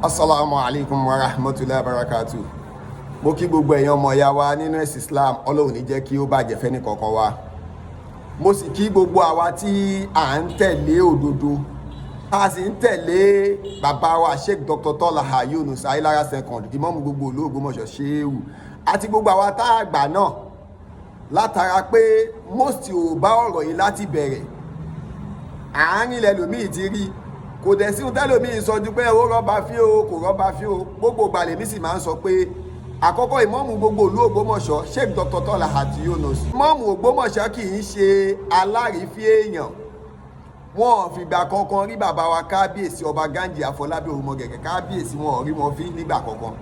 Assalamu alaikum wa rahmatullahi wa barakatuh. Mo kí gbogbo èèyàn ọmọ ìyá wa nínú ẹ̀sìn Islam, Ọlọ́run ní jẹ́ kí ó bàjẹ́ fẹ́ni kankan wa. Mo sì kí gbogbo àwa tí à ń tẹ̀lé òdodo. A sì ń tẹ̀lé bàbá wa Sheikh Dr. Tọ́lá Yunus Ayilara second, Imam gbogbo ìlú Ogbomọṣọ Ṣéhù. Àti gbogbo àwa tá a gbà náà látara pé most ò bá ọ̀rọ̀ yìí láti bẹ̀rẹ̀. Àárín ilẹ̀ lòmíì ti rí. Kò dẹ̀ sí tẹ́lòmíì sọ ju pé ó rọ́bà fí o kò rọ́bà fí o. Gbogbo ìgbàlè mi sì máa ń sọ pé àkọ́kọ́ ìmáàmù gbogbo ìlú Ògbómọ̀ṣọ́ Sheikh Dr. Tọ́lá Yunus. Ìmáàmù Ògbómọ̀ṣọ́ kì í ṣe alárìífín èèyàn. Wọn ò fìgbà kankan rí bàbá wa kábíyèsí ọba Gánjì Àfọlábí Òrùmọgẹ̀gẹ̀ kábíyèsí wọn ò rí wọn fín nígbà kankan.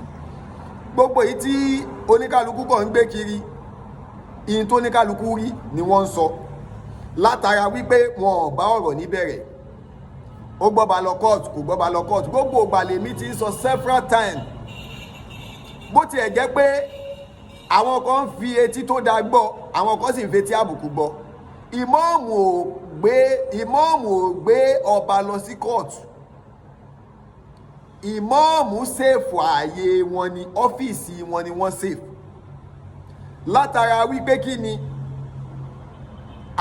Gbogbo èyí tí oníkálukú kàn ń gbé kiri ìyìn tó oníkálukú rí ni wọ́n ń sọ látara wípé wọn ò bá ọ̀rọ̀ níbẹ̀rẹ̀. Ó gbọ́ba lọ court kò gbọ́ba lọ court gbogbo ìgbàlè mi ti ń sọ several times bó tiẹ̀ jẹ́ pé àwọn kan ń fi etí tó dáa gbọ́ àwọn kan sì ń fetí àbùkù gbọ́. Ìmáàmù ò gbé ọba lọ sí court. Ìmáàmù sèfù ààyè wọn ni ọ́fíìsì wọn ni wọ́n sèfù látara wípé kí ni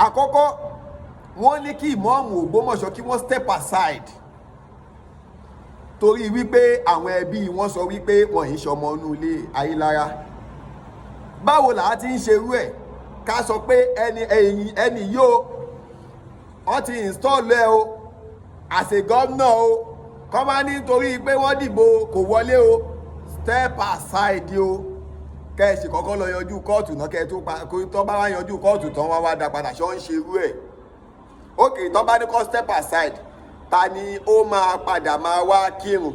àkọ́kọ́ wọ́n ní kí ìmáàmù Ògbómọ̀ṣọ́ kí wọ́n step aside torí wípé àwọn ẹbí wọn sọ wípé wọ́n ń ṣọmọ inú ilé Ayilara. Báwo làá ti ń ṣerú ẹ̀ ká sọ pé ẹni yóò wọ́n ti install ẹ o as a governor o kọ́ máa ní torí pé wọ́n dìbò kò wọlé o step aside o kẹ́ẹ̀sì kọ́kọ́ lọ yanjú kóòtù náà kẹ́ẹ̀ tó bá wá yanjú kóòtù tán wá dá padà ṣọ́ ń ṣerú ẹ̀. Ókè tó bá ní kọ́ step aside ta ni ó máa padà máa wá kírun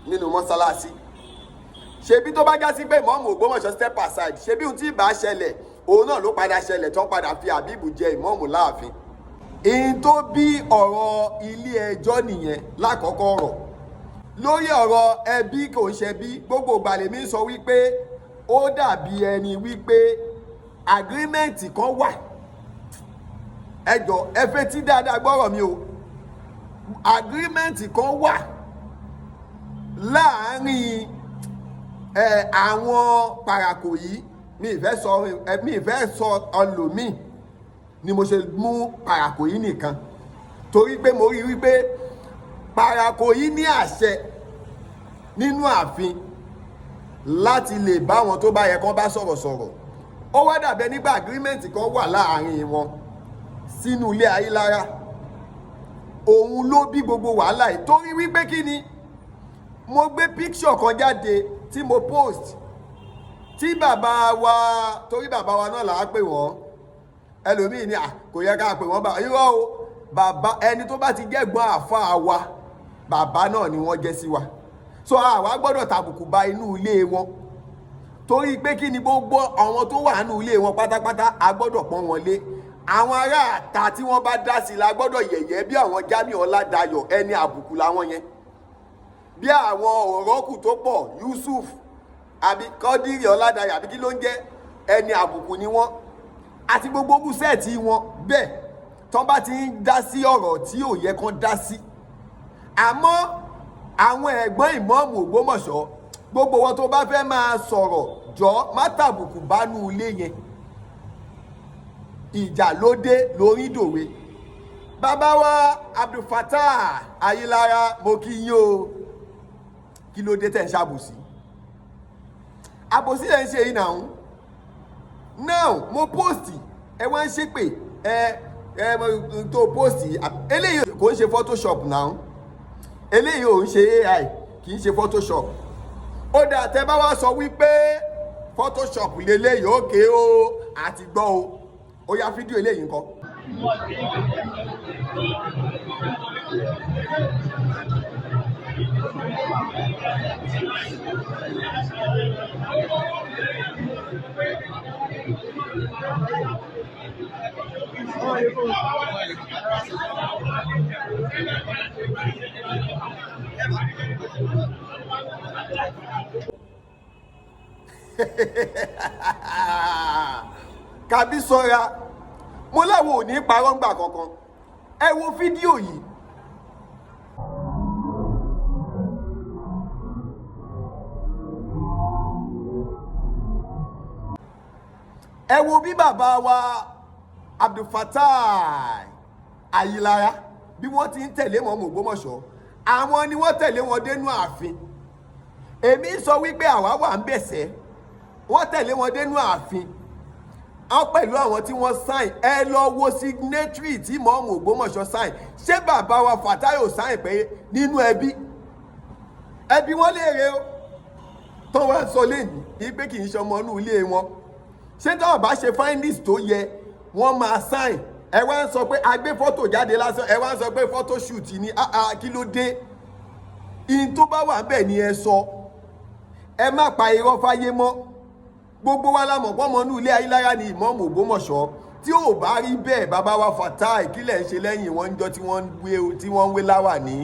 nínú mọ́sálásí. Ṣebí tó bá já sí pé ìmáàmù Ògbómọ̀ṣọ́ step aside ṣebí ohun tí ìbá ṣẹlẹ̀ òun náà ló padà ṣẹlẹ̀ tó padà fi Àbíbù jẹ ìmáàmù láàfin. Èyí tó bí ọ̀rọ̀ ilé ẹjọ́ nìyẹn lákọ̀ọ́kọ́ ọ̀rọ̀. Lórí ọ̀rọ̀ ẹbí kò ṣẹbí gbogbo ìgbàlè mi sọ wípé ó dàbí ẹni wípé agreement kan wà. Ẹjọ́ ẹ fetí dáadáa gbọ́rọ̀ mi o. Agreement kan wà láàárín àwọn parakò yìí mi ìfẹ́ sọ ọlòmíì ni mo ṣe mú parakò yìí nìkan torí pé mo rí wípé parakò yìí ní àṣẹ nínú ààfin láti lè bá wọn tó bá yẹ kán bá sọ̀rọ̀. Ó wá dàbẹ́ nígbà agreement kan wà láàárín wọn sínú ilé Ayilara. Òun ló bí gbogbo wàhálà yìí torí wípé kí ni mo gbé picture kan jáde tí mo post tí bàbá wa torí bàbá wa náà là á pè wọ́n ẹlòmíì ni kò yẹ ká pè wọ́n bá irọ́ o bàbá ẹni tó bá ti jẹ́gbọ́n àfáà wa bàbá náà ni wọ́n jẹ́ sí wa so àwa gbọ́dọ̀ tàbùkù bà inú ilé wọn torí pé kí ni gbogbo àwọn tó wà nínú ilé wọn pátápátá a gbọ́dọ̀ pọ́n wọn lé. Àwọn ará àta tí wọ́n bá dá sí la gbọ́dọ̀ yẹ̀yẹ́ bí àwọn Jamiu Ọládayọ̀ ẹni àbùkù làwọn yẹn bí àwọn òrọ́kù tó pọ̀ Yusuf àbí Kọ́dírì Ọládayọ̀ àbí kí ló ń jẹ́ ẹni àbùkù ni wọ́n àti gbogbo búsẹ̀ẹ̀tì wọn bẹ́ẹ̀ tán bá ti ń dá sí ọ̀rọ̀ tí ò yẹ kán dá sí. Àmọ́ àwọn ẹ̀gbọ́n ìmáàmù Ògbómọ̀ṣọ́ gbogbo wọn tó bá fẹ́ máa sọ̀rọ̀ jọ má tàbùkù bánú ilé yẹn. Ìjà ló dé lórí dòwe. Bàbá wa Abdulfatah Ayilara mo kí yín o kí ló dé tẹ̀ ń ṣàbòsí. Àbòsí ẹ̀ ń ṣe yìí now mo posti ẹ wá ń ṣépè tó posti eléyìí kò ń ṣe photoshop now eléyìí ò ń ṣe AI kì í ṣe photoshop. Ó dà tẹ́ bá wá sọ wípé photoshop lélẹ́yìí òkè o àti gbọ́ o. Ó yá fídíò eléyìí nǹkan. Kàbí sọ́ra mo láwọn ò ní parọ́ ńgbà kankan ẹ wo fídíò yìí ẹ wo bí bàbá wa Abdulfatai Ayilara bí wọ́n ti ń tẹ̀lé Ìmáàmù Ògbómọ̀ṣọ́, àwọn ni wọ́n tẹ̀lé wọn dénú ààfin. Èmi sọ wípé àwa wà ń bẹ̀sẹ̀, wọ́n tẹ̀lé wọn dénú ààfin àwọn pẹ̀lú àwọn tí wọ́n sign. Ẹ lọ wo signatory tí Ìmáàmù Ògbómọ̀ṣọ́ sign. Ṣé bàbá wa Fatai ò sign pé nínú ẹbí wọ́n léèrè o tó wá sọ lẹ́yìn pé kì í ṣe ọmọ inú ilé wọn? Ṣé táwọn bá ṣe findings tó yẹ wọ́n máa sign? Ẹ wá ń sọ pé a gbé fọ́tò jáde lásán, ẹ wá ń sọ pé photo shoot ni kí ló dé? In tó bá wà bẹ́ẹ̀ ni ẹ sọ, ẹ má pa irọ́ fáyé mọ́. Gbogbo wa la mọ̀ pé ọmọ inú ilé Ayilara ni Ìmáàmù Ògbómọ̀ṣọ́. Tí ò bá rí bẹ́ẹ̀, bàbá wa Fatai kí lẹ̀ ń ṣe lẹ́yìn wọn ń jọ tí wọ́n ń wé láwà ní.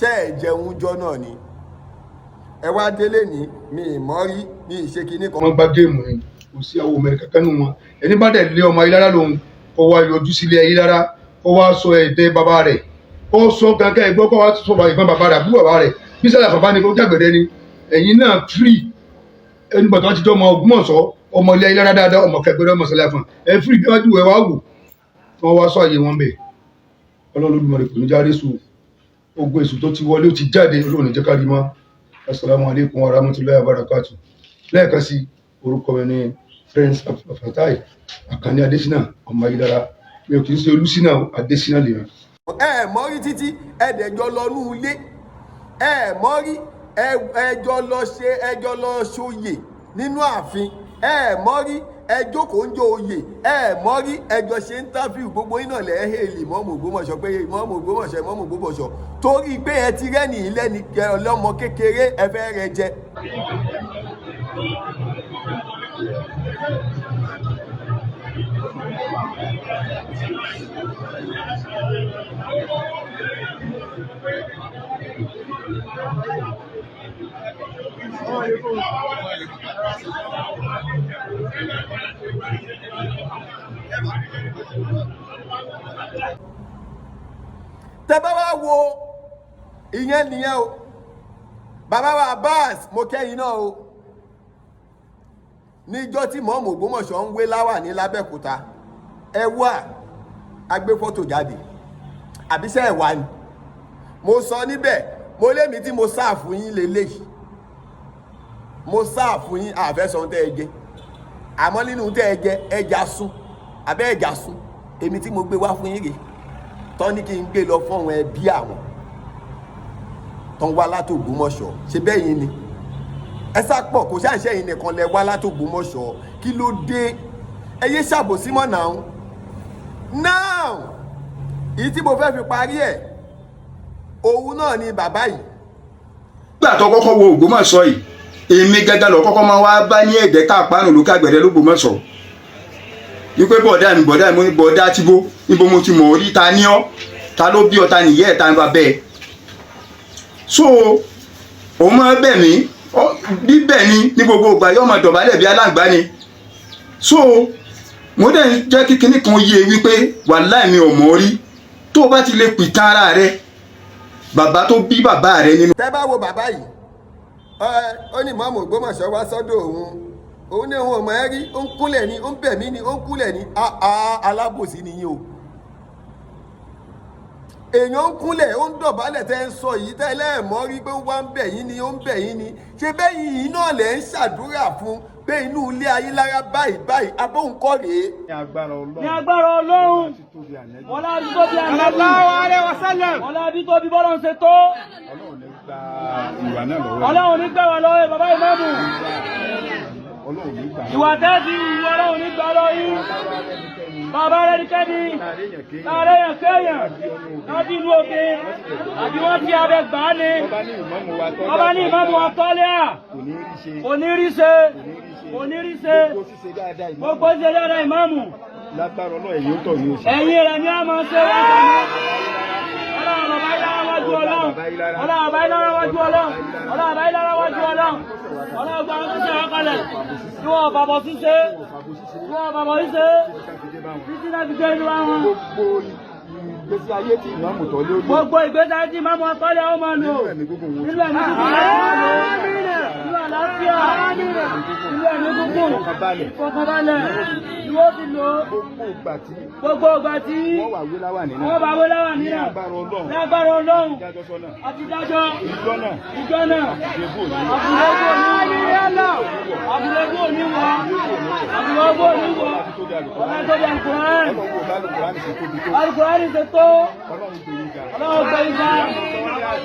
Ṣé ẹ jẹun jọ náà ni? Ẹ wá délé ní mi ìmọ̀rí mi ìṣe kinní kan. Wọ́n gbá géèmù ni, kò sí àwọn ọmọ kankan nínú wọn. Ẹni bá dẹ̀ lé ọmọ Ayilara lòun kó wá yọjú sílé Ayilara, kó wá sọ ẹ̀dẹ́ bàbá rẹ̀, kó sọ kankan ẹgbẹ́, kó wá sọ ìbọn bàbá rẹ̀, àbúrò bàbá rẹ̀, bí sálà bàbá ni kó jàgbẹ̀dẹ ni. Ẹ̀yin náà free ẹni bàtà ti jọ ọmọ Ògbómọ̀ṣọ́, ọmọ ilé Ayilara dáadáa, ọmọ kẹgbẹ́rẹ́ ọmọ sẹlẹ̀ fún ẹ free bí wájú ẹ wá wò tí wọ́n wá sọ àyè wọn bẹ̀. Ọlọ́run Olódùmarè kò ní jáde sùn, ogun èṣù tó ti wọlé ó ti jáde, Ọlọ́run jẹ́ ká rí mọ́. Assalamu alaikum wa rahmatullahi wa barakatuh. Lẹ́ẹ̀kan sí orúkọ mi ní Prince Fatai Àkànní Adésínà ọmọ Ayilara. Mi ò kì í ṣe Olúsínà, Adésínà lè rìn. Ẹ mọ̀ rí títí ẹ̀ẹ́dẹ̀jọ lọ nú ilé, ẹ mọ̀ rí ẹjọ́ lọ ṣòye nínú ààfin, ẹ mọ̀ rí ẹjọ́ kò ń jó oyè, ẹ mọ̀ rí ẹjọ́ ṣe interview. Gbogbo iná lẹ̀ hèlì Ìmáàmù Ògbómọ̀ṣọ́ pé Ìmáàmù Ògbómọ̀ṣọ́ Ìmáàmù Ògbómọ̀ṣọ́ torí pé ẹ ti rẹ́ni ìlẹ́ni ọlọ́mọ kékeré ẹ fẹ́ rẹ jẹ. Tẹ́ bá wá wo ìyẹn nìyẹn o, bàbá wa Abbas mo kẹ́yìn náà o. Níjọ́ tí Ìmáàmù Ògbómọ̀ṣọ́ ń wé láwà ní Lábẹ́òkúta, ẹ wá agbé fọ́tò jáde àbíṣẹ́ ẹ̀ wá ni. Mo sọ níbẹ̀, mo lémi tí mo sáàfù yín lélẹ́yìí, mo sáàfù yín àfẹ́sọ̀ tẹ́ ẹ jẹ, àmọ́ nínú tẹ́ ẹ jẹ ẹja sún abẹ́ ẹja sún, èmi tí mo gbé wá fún yín rèé tọ́ ní kí n gbé lọ fún àwọn ẹbí àwọn tán wá láti Ògbómọ̀ṣọ́. Ṣe bẹ́ẹ̀ yín ni ẹ sápọ̀, kò ṣàǹṣẹ́ yìí nìkan lẹ wá láti Ògbómọ̀ṣọ́, kí ló dé? Ẹ yé ṣàbòsí mọ́ now èyí tí mo fẹ́ fi parí ẹ̀ òun náà ni bàbá yìí. Nígbà tó kọ́kọ́ wo Ògbómọ̀ṣọ́ yìí, èmi gẹ́gẹ́ lọ kọ́kọ́ máa wá bá ní ẹ̀dẹ́ káàpánù lókè àgbẹ̀dẹ l'Ógbómọ̀ṣọ́. Wípé bọ̀dá mi mo ní bọ̀dá tí bó níbo mo ti mọ̀ orí, ta ní ọ́, ta ló bí ọ, ta nìyẹ́ ẹ̀, ta ń bá bẹ́ẹ̀. So òun máa bẹ̀ mí bíbẹ̀ ni ní gbogbo ìgbà yóò máa dọ̀bálẹ̀ bí aláǹgbá ni. So mo dẹ̀ ń jẹ́ kí kinní kan yé wípé wàláhì mi ò mọ̀ rí, tó o bá ti lè pìtàn ara rẹ bàbá tó bí bàbá rẹ nínú. Tẹ́ bá wo bàbá yìí, ó ní Ìmáàmù Ògbómọ̀ṣọ́ wá sọ́dọ̀ òun ní òun ọmọ ẹ rí, ó ń kúnlẹ̀ ni, ó ń bẹ̀ mí ni, ó ń kúnlẹ̀ ni. Alábòsí nìyí o. Èèyàn ń kúnlẹ̀, ó ń dọ̀bálẹ̀ tẹ́ ń sọ yìí tẹ́lẹ̀ mọ́ rí pé ó wá ń bẹ̀ yín ni, ó ń bẹ̀ yín ni. Ṣé bẹ́yìn yìí náà lẹ̀ ń ṣàdúrà fún pé inú ilé Ayilara báyìí abóhunkọ́ rèé. Ní agbára Ọlọ́run, wọ́n lábí tó bí ànábì, wọ́n lábí tó bí bọ́lọ́run ṣe tó. Ọlọ́run ní gbà wà lọ́wọ́ bàbá Ìmáàmù. Ìwà tẹ́ẹ̀dì Ọlọ́run ní gbà lọ́wọ́ yín. bàbá rẹ̀ ní kẹ́ni láàrin èèyàn kéèyàn láti inú òkè àbí wọ́n ti abẹ gbà á ní ọba ní ìmáàmù wa tọ́lé à oníríṣe gbogbo ṣe dáadáa ìmáàmù ẹ̀yìn rẹ̀ ni a máa ṣe wọ́n ọlọ́run bàbá Ayilara wájú ọlọ́run ọlọ́run gba àwọn ṣíṣe àkọlẹ̀ tí wọ́n bàbọ̀ ṣíṣe títí láti gbé inú àwọn ìgbésí ayé tí ìmáàmù tọ́lé ó lò. Gbogbo ìgbésí ayé tí ìmáàmù tọ́lé ó máa lò. Nínú ẹ̀mí gúngùn. Nínú àlàáfíà. Nínú ẹ̀mí gúngùn. Ìfọ̀kànbalẹ̀. Ni ó ti lò. Gbogbo ìgbà tí wọ́n wà wé láwà nínú. Ní agbára Ọlọ́run. Àti dájọ́. Ìjọ náà. Àbúrẹ́gbò ní wọ́n. Ọlá tó dẹ̀ Kùránì. Al-Qur'ani ṣe tó. Ọlọ́run gbé ìgbà.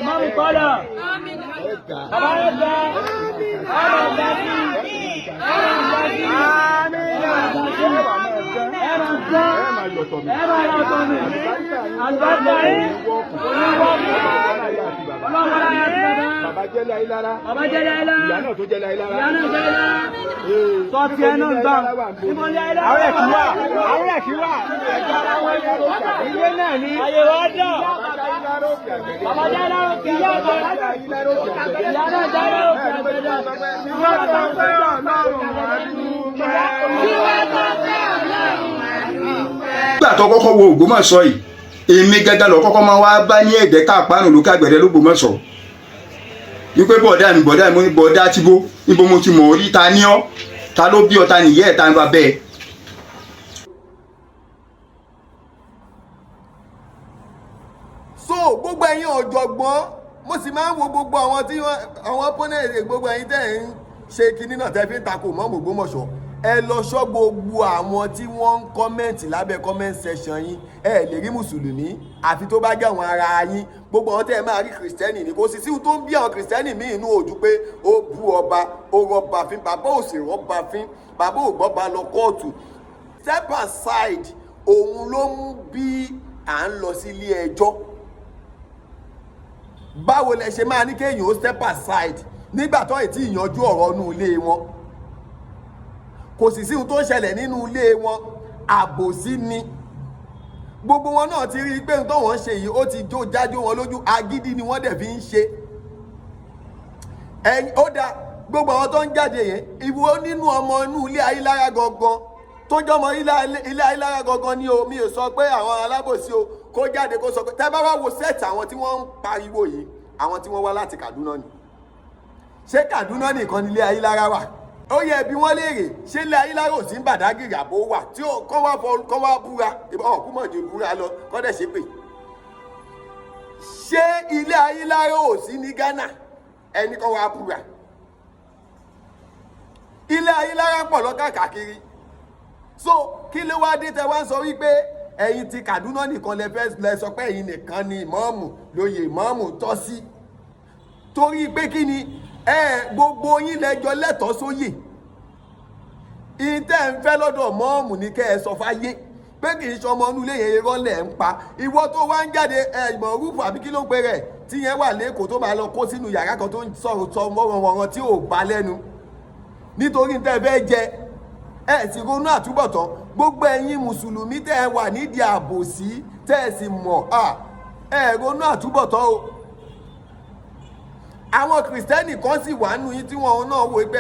Mọ́mí kọ́lá. Bàbá rẹ̀ gbà. Ọlọ́run gbà sí. Bàbá jẹ́lẹ̀ Ayilara. Ìyá náà tó jẹ́lẹ̀ Ayilara. Sọ ti ẹ náà gbà. Àwọn ẹ̀kí wà. Ilé náà ní. Ayé wa dà. Bàbá jẹ́lẹ̀ òkè ìyá náà. Ìyá náà jẹ́lẹ̀ òkè àgbẹ̀dẹ. Nígbà tó kọ́kọ́ wo Ògbómọ̀ṣọ́ yìí, èmi gẹ́gẹ́ lọ kọ́kọ́ máa wá bá ní ẹ̀dẹ́ káàpánù lókè àgbẹ̀dẹ l'Ógbómọ̀ṣọ́. Wípé bọ̀dá mi mo ní bọ̀dá Tíbó níbo mo ti mọ̀ orí ta ní ọ́, ta ló bí ọ, ta nìyẹ́ ẹ̀, ta ń bá bẹ́ẹ̀. So gbogbo ẹ̀yin ọ̀jọ̀gbọ́n mo sì máa ń wo gbogbo àwọn tí àwọn opponent gbogbo ẹ̀yin tẹ́ ń ṣe kinní náà tẹ́ fi ń takò mọ́ Ògbómọ̀ṣọ́. Ẹ lọ ṣọ́ gbogbo àwọn tí wọ́n ń kọ́mẹ̀ntì lábẹ́ comment section yín. Ẹ lè rí mùsùlùmí àfi tó bá jẹ́ àwọn ara yín. Gbogbo àwọn tẹ́ ẹ máa rí kìrìsìtẹ́nì ni kò sì sí tó ń bí àwọn kìrìsìtẹ́nì míì inú ojú pé ó bú ọba ó rọba fín bàbá ò sì rọba fín bàbá ò gbọ́ba lọ kóòtù. Step aside òun ló ń bí à ń lọ sí ilé ẹjọ́. Báwo lẹ ṣe máa ní kéèyàn ó step aside nígbà tó ì tí ìyanjú ọ̀rọ̀ inú ilé wọn? Kò sì sí ohun tó ń ṣẹlẹ̀ nínú ilé wọn, àbòsí ni. Gbogbo wọn náà ti rí i pé ohun tó wọ́n ṣe yìí ó ti jó jájó wọn lójú, agídí ni wọ́n dẹ̀ fi ń ṣe. Ó dá gbogbo àwọn tó ń jáde yẹn, ìwọ nínú ọmọ inú ilé Ayilara gangan tó jọmọ ilé Ayilara gangan ni o, mi ò sọ pé àwọn alábòsí o kó jáde kó sọ pé tẹ́ bá wá wo sẹ́ẹ̀tì àwọn tí wọ́n ń pariwo yìí, àwọn tí wọ́n wá láti Kaduna ni. Ṣé Kaduna nìkan ni ilé Ayilara wà? Ó yẹ bí wọ́n léèrè ṣé ilé Ayilara ò sí ń Bàdágìrì àbó wà tí kọ́ wá búra ọ̀kúmọ̀jù búra lọ kọ́ dẹ̀ ṣe pé ṣé ilé Ayilara ò sí ní Ghana ẹni kọ́ wá búra. Ilé Ayilara pọ̀ lọ káàkiri. So kí ló wá dé tẹ wá ń sọ wípé ẹ̀yin ti Kaduna nìkan lẹ sọ pé ẹ̀yin nìkan ni ìmáàmù lóye ìmáàmù tọ́ sí torí pé kí ni gbogbo yín lẹ́jọ́ lẹ́tọ̀ọ́ sóyè ìtẹ́ ń fẹ́ lọ́dọ̀ mọ́ọ̀mù ní kẹ́ ẹ sọ fáyé pé kì í ṣọmọ inú ilé yẹn irọ́ lẹ̀ ń pa ìwọ tó wá ń jáde ìmọ̀ rúfù àbí kí ló ń pe rẹ̀ tí yẹn wà lẹ́kọ̀ọ́ tó máa lọ kó sínú yàrá kan tó ń sọ̀rọ̀ mọ́rànwọ̀ràn tí ò bá lẹ́nu nítorí tẹ́ fẹ́ jẹ sì ronú àtúbọ̀tán gbogbo ẹ̀yin mùsùlùmí tẹ́ ẹ wà nídìí àbòsí tẹ́ ẹ sì mọ̀ ronú àtúbọ̀tán o. Àwọn kìrìsìtẹ́nì kan sì wà nù yín tí wọn náà wò pé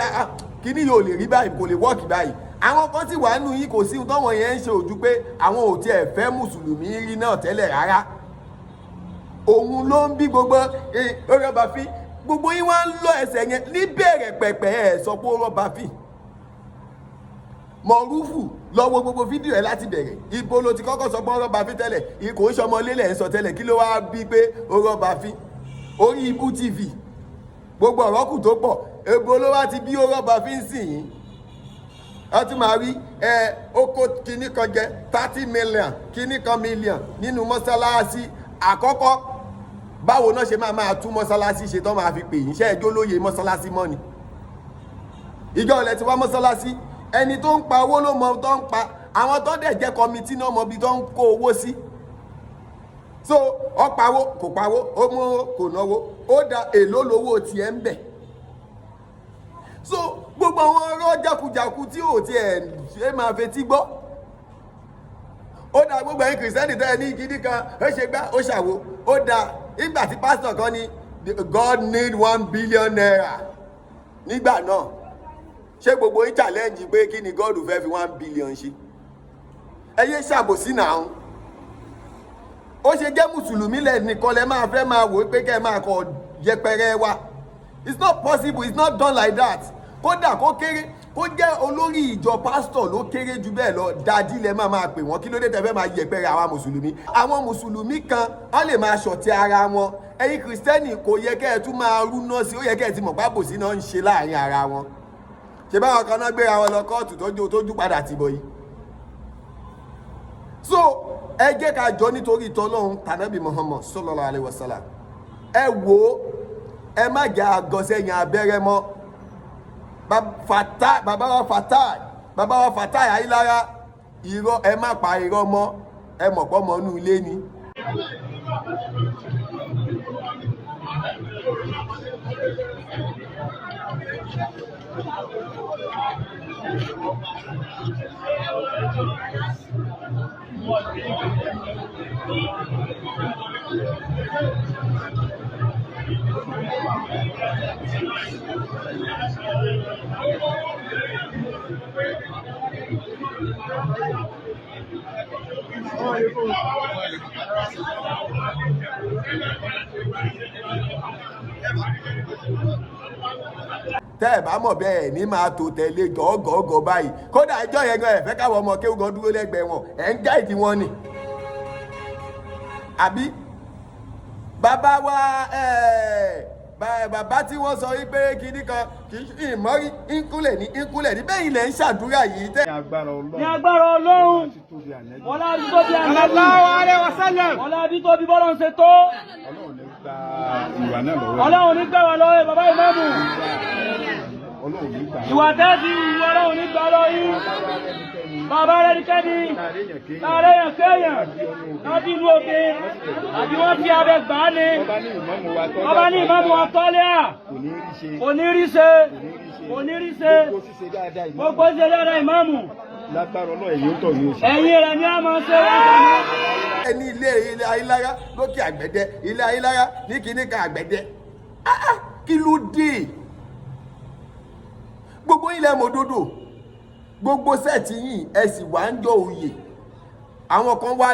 kíní yóò lè rí báyìí kò lè wọ́ọ̀kì báyìí. Àwọn kan sì wà nù yín kò sí ohun táwọn yẹn ń ṣe ojú pé àwọn ò tiẹ̀ fẹ́ mùsùlùmí rí náà tẹ́lẹ̀ rárá. Òun ló ń bí gbogbo rọ́bà fín gbogbo yín wá ń lọ ẹsẹ̀ yẹn níbẹ̀rẹ̀ pẹ̀pẹ̀ ẹ̀ sọ pé ó rọ́bà fín. Mọ̀rúfù lọ wo gbogbo fídíò ẹ̀ láti bẹ̀rẹ̀ ibo ló ti kọ́kọ́ sọ pé ó rọ́bà fín tẹ́lẹ̀ kò ń ṣọmọ lélẹ̀ ń sọ tẹ́lẹ̀ kí ló wá bí pé ó rọ́bà fín orí Ibu TV gbogbo ọ̀rọ̀ kù tó pọ̀ ebo ló wá ti bí ó rọ́bà fi ń sìn yín a tún máa rí ó kó kinní kan jẹ 30 million kinní kan million nínú mọ́sálásí àkọ́kọ́ báwo náà ṣe máa tún mọ́sálásí ṣe tán máa fi pè yín ṣe ẹjọ́ lóye mọ́sálásí mọ́ ni ìjọ ilẹ̀ ti wá mọ́sálásí ẹni tó ń pa owó ló mọ tó ń pa àwọn tó dẹ̀ jẹ́ kọmitì náà mọ bí tó ń kó owó sí. So ó pawó kò pawó, ó mú owó kò náwó, ó da èlò lówó tiẹ̀ ń bẹ̀. So gbogbo àwọn ọ̀rọ̀ jákujàku tí ò tiẹ̀ ṣe máa fetí gbọ́. Ó da gbogbo ẹ̀yin kìrìsìtẹ́nì tẹ́ ẹ ní gidi kan ó ṣe gbá ó ṣàwo, ó da nígbà tí pásítọ̀ kan ní God need 1 billion naira nígbà náà ṣé gbogbo yín challenge pé kí ni God fẹ́ fi 1 billion ṣe? Ẹ yé ṣàbòsí náà. Ó ṣe jẹ́ mùsùlùmí lẹ́nìkan lẹ máa fẹ́ máa wò pé kẹ́ ẹ máa kọ yẹpẹrẹ wa. It's not possible, it's not done like that. Kódà kó kéré kó jẹ́ olórí ìjọ pásítọ̀ ló kéré jù bẹ́ẹ̀ lọ dádì lẹ máa pè wọ́n, kí ló dé tẹ́ fẹ́ máa yẹpẹrẹ àwa mùsùlùmí. Àwọn mùsùlùmí kan á lè máa ṣọ̀tẹ̀ ara wọn. Ẹ̀yin kìrìsìtẹ́nì kò yẹ kẹ́ ẹ tún máa rúná sí, ó yẹ kẹ́ ẹ ti mọ̀ pábòsí náà ń ṣe láàrin ara wọn. Ṣé báwọn kan náà gbéra wọn lọ kóòtù tójú padà tìbọ̀ yìí. So ẹ jẹ́ ká jọ nítorí tọ́lọ́run tànábì Muhammad sallallahu alaihi wasallam. Ẹ wò ẹ má jẹ́ àgọ́sẹ̀yìn abẹ́rẹ́ mọ́. Bàbá wa Fatai Ayilara irọ́ ẹ má pa irọ́ mọ́, ẹ mọ̀ pọ́ mọ́ inú ilé ni. Tẹ́ ẹ̀ bá mọ̀ bẹ́ẹ̀ ní máa tó tẹ̀lé gọ́gọ́gọ́ báyìí. Kódà ẹjọ́ yẹn gan ẹ̀ fẹ́ káwọn ọmọ kéwú gan dúró lẹ́gbẹ̀ẹ́ wọn, ẹ̀ ń gáìdì wọn ni. Àbí bàbá wa bàbá tí wọ́n sọ wípé kinní kan kì í ìmọ̀rí ìkúlẹ̀ ní bẹ́ẹ̀ ilẹ̀ ń ṣàdúrà yìí tẹ́. Ní agbára Ọlọ́run wọ́n láti tóbi sallallahu alaihi wasallam wọ́n láti tóbi bọ́lọ̀ ń ṣe tó. Ọlọ́run ní gbà wá lọ́wọ́ bàbá ìmáàmù. Ìwà tẹ́sí Ọlọ́run ní gbà lọ́wọ́ yìí. Bàbá rẹ̀ ní kẹ́ni láàrẹ̀ yàn kéèyàn láti inú òkè àbí wọ́n fi abẹ gbà á ní. Ọba ní ìmáàmù wa tọ́lé à. Oníríṣe. Gbogbo ṣe dáadáa ìmáàmù. Lágbára Ọlọ́run ẹ̀yin tó ní oṣù. Ẹ̀yin rẹ̀ ni a máa ṣe wọ́n. Ẹni ilé Ayilara lókè àgbẹ̀dẹ, ilé Ayilara ní kinní kan àgbẹ̀dẹ. Kí ló dé? Gbogbo ilẹ̀ mòdodo, gbogbo sẹ́ẹ̀tì yìí ẹ sì wá ń jọ òye. Àwọn kan wá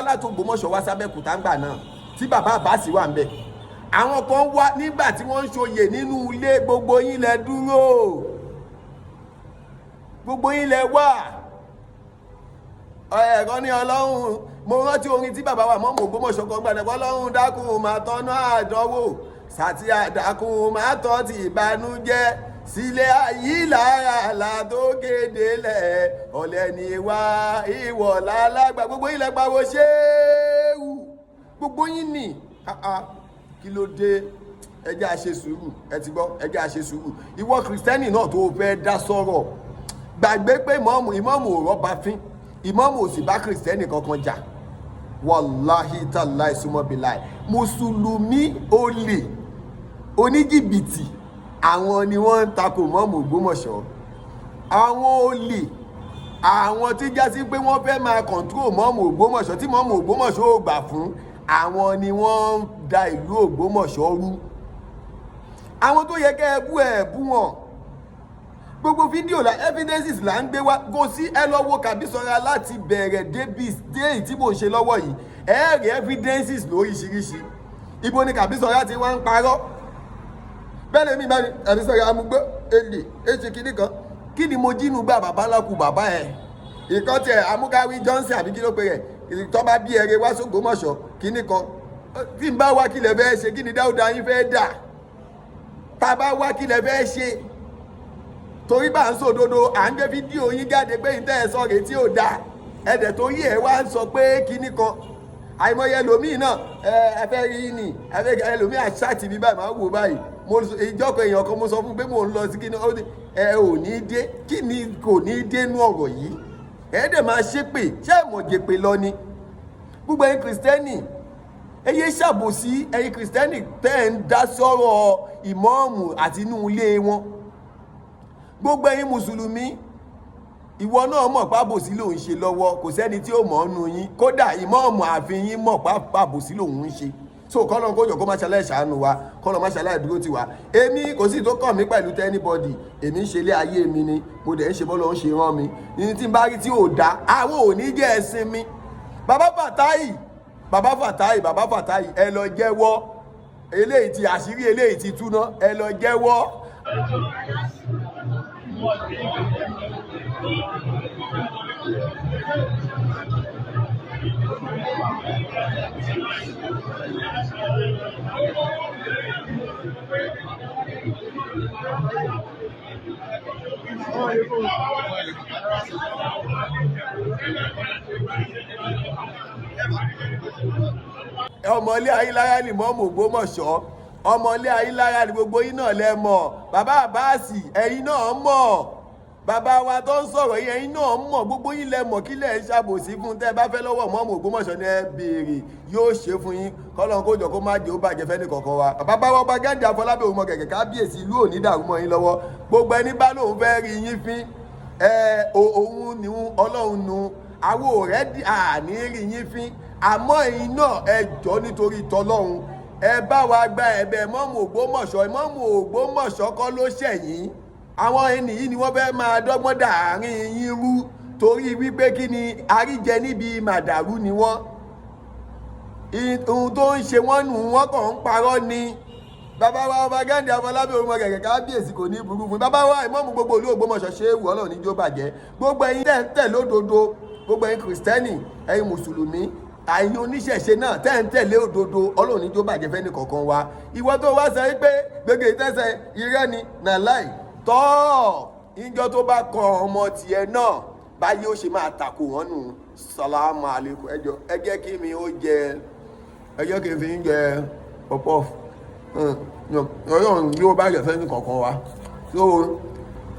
láti Ogbomọṣọ wá sábẹ́kúta ńgbà náà tí bàbá àbáṣì wà ń bẹ̀. Àwọn kan wá nígbà tí wọ́n ń ṣoyè nínú ilé, gbogbo yín lẹ dúró. Gbogbo yín lẹ wà. Ẹ̀rọ ní Ọlọ́run, mo rántí orin tí bàbá wa mọ́mọ́ Ogbomọṣọ kan gbàdẹ̀ pé Ọlọ́run dákun máa tọ́nà àdánwò, sàtì àdàkùn máa tọ́ ti ìbànújẹ́, sílẹ̀ Ayilara látòkèdélẹ̀, ọ̀lẹ́ ni wá ìwọ̀ lálágbà. Gbogbo yín lẹ pariwo ṣéwù. Gbogbo yín nì. Kí ló dé? Ẹ jẹ́ a ṣe sùúrù. Ẹ ti gbọ́, ẹ jẹ́ a ṣe sùúrù. Ìwọ kìrìsìtẹ́nì náà tó fẹ́ dá sọ̀rọ̀, gbàgbé pé ìmáàmù ò rọ́bà fín, ìmáàmù ò sì bá kìrìsìtẹ́nì kankan jà. Wàláhì tàláì súnmọ́bìláì. Mùsùlùmí olè oníjìbìtì àwọn ni wọ́n ń takò ìmáàmù Ògbómọ̀ṣọ́. Àwọn olè, àwọn tí já sí pé wọ́n fẹ́ máa kọ̀ǹtúrò ìmáàmù Ògbómọ̀ṣọ́ tí ìmáàmù Ògbómọ̀ṣọ́ ò gbà fún, àwọn ni wọ́n ń da ìlú Ògbómọ̀ṣọ́ rú. Àwọn tó yẹ kẹ́ ẹ bú wọn. Gbogbo fídíò la evidences là ń gbé wá, kò sí ẹ lọ wo Kàbísọ́lá láti bẹ̀rẹ̀ dé tí mò ń ṣe lọ́wọ́ yìí, ẹ rí evidences lóríṣiríṣi. Ibo ni Kàbísọ́lá ti wá ń parọ́? Bẹ́ẹ̀ mi bá ní Kàbísọ́lá amúgbó èlé èṣe kìíní kan, kí ni mo jínú gbà bàbá lákù bàbá ẹ̀? Ìkan tiẹ̀ Amúgáwí Johnson àbí kí ló pe rẹ̀, ìtọ́ bá bí ẹrẹ wá s'Ògbómọ̀ṣọ́ kìíní kan. Tí n bá wá kílẹ̀ fẹ́ ṣe, kí ni Dáúdà yín fẹ́ dà? Tá a bá wá kílẹ̀ fẹ́ ṣe, torí bá ń sòdodo à ń gbé fídíò yín jáde pé ìtẹ́ ẹ̀ sọ rèé tí ò dáa, ẹ̀dẹ̀ torí ẹ̀ wá ń sọ pé kíní kan. Àìmọye ẹlòmíì náà ẹ fẹ́ rí ni ẹlòmíì àṣàtì bí báyìí máa wò báyìí ìjọkọ̀ èèyàn kan mo sọ fún pé mò ń lọ sí kíni ẹ ò ní dé kí ni kò ní dénú ọ̀rọ̀ yìí ẹ dẹ̀ máa ṣépè ṣé ìmọ̀jèpè lọ ni gbogbo ẹ̀yin kìrìsìtẹ́nì ẹ yé ṣàbòsí ẹ̀yin kìrìsìtẹ́nì tẹ́ ń dá sọ̀rọ̀ ìmọ̀ọ́mù àti inú ilé wọn gbogbo ẹ̀yin mùsùlùmí ìwọ náà mọ̀ pábòsí lòun ṣe lọ́wọ́ kò sẹ́ni tí ó mọ̀ ọ́nù yín kódà ìmọ̀ọ́mù ààfin yín mọ̀ pábòsí lòun ń ṣe so kọ́lọ́n kójọ kó má ṣaláì ṣàánú wa kọ́lọ́n má ṣaláì dúró tì wá èmi kò sí tó kàn mí pẹ̀lú tẹ́nibọ́dì èmi ń ṣe ilé ayé mi ni mo dẹ̀ ń ṣe bọ́lọ́ ń ṣe rán mi ní tí n bá rí tí ò dá àwọn ò ní jẹ́ ẹ̀sìn mi bàbá Fàtáì ẹ lọ jẹ́wọ́ eléyìí ti àṣírí eléyìí ti túná ẹ lọ jẹ́wọ́. Ọmọlé Ayilara ni Imam Ogbomọṣọ ọmọlé Ayilara ni gbogbo yín náà lẹ mọ̀ bàbá Àbáàsì ẹ̀yin náà mọ̀ bàbá wa tó ń sọ̀rọ̀ yìí ẹ̀yin náà mọ̀ gbogbo yín lẹ mọ̀ kí lẹ ń ṣàbòsí fún tẹ́ bá fẹ́ lọ́wọ́ Imam Ogbomọṣọ ni ẹ béèrè yóò ṣe fún yín kọ́lọ́n kó jọ kó má jẹ́ ó bàjẹ́ fẹ́ni kọ̀ọ̀kan wa bàbá wa ọba Gándì Afọlábí òun mọ kẹ̀kẹ́ kábíyèsí ìlú òní dàrú mọ́ yín lọ́wọ́ gbogbo ẹni bá lóun fẹ́ rí yín fín òun ni Ọlọ́run nu àwọn ọ̀rẹ́ àní rí yín fín àmọ́ ẹ̀yin náà ẹ jọ nítorí tọlọ́run ẹ bá wa gba ẹ̀bẹ̀ Imam Ogbomọṣọ Imam Ogbomọṣọ kọ́ ló ṣẹ̀yìn àwọn ẹni yìí ni wọ́n fẹ́ máa dọ́gbọ́n dàárín yín rú torí wípé kí ni àríjẹ níbi màdàrú ni wọ́n ohun tó ń ṣe wọ́n nù wọ́n kàn ń parọ́ ni bàbá wa ọba Gándì Afọlábí òun kẹ̀kẹ́ kábíyèsí kò ní burú fún bàbá wa Imam gbogbo ìlú Ògbómọ̀ṣọ́ ṣe é wù Ọlọ́run níjó bàjẹ́ gbogbo ẹ̀yin tẹ̀ lódodo gbogbo ẹ̀yin kìrìsìtẹ́nì ẹ̀yin mùsùlùmí àyìn oníṣẹ̀ṣe náà tẹ̀lé òdodo Ọlọ́run níjó bàjẹ́ fẹ́ni kọ̀ọ̀kan wa ìwọ tó wá sọ pé gbégé ìtẹ́sẹ̀ irẹ́ ni nàláì tọ́ ìjọ tó bá kọ ọmọ tiẹ̀ náà báyìí ó ṣe máa takò wọ́n nù sàlámù àlékún ẹjọ́ ẹ jẹ́ kí mi ó jẹ ẹ jẹ́ kí n fi ń jẹ pọ̀pọ̀ Ọlọ́run yóò bàjẹ́ fẹ́ni kọ̀ọ̀kan wa so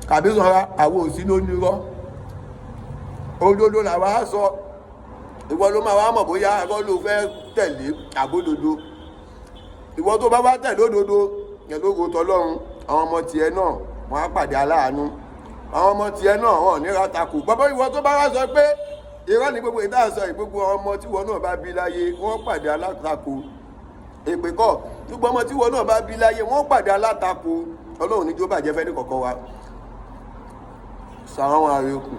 kàbí sọ́ra àwọn òsì ló nírọ́ òdodo làwa sọ ìwọ ló máa wá mọ̀ bóyá ẹ̀rọ ló fẹ́ tẹ̀lé àbódodo ìwọ tó bá wá tẹ̀lé òdodo yẹn lógo tọlọ́run àwọn ọmọ tiẹ̀ náà wọ́n á pàdé aláàánú àwọn ọmọ tiẹ̀ náà wọ́n níra takò bàbá ìwọ tó bá wá sọ pé irọ́ ní gbogbo ìdá sọ ìgbogbo ọmọ tí wọ́n náà bá bí láyé wọ́n pàdé alátakò èpè kọ́ gbogbo ọmọ tí wọ́n náà bá bí láyé wọ́n pàdé alátakò Ọlọ́run níjó bàjẹ́ fẹ́ ní kọ̀ọ̀kan wa sàwọn àrẹ òkú.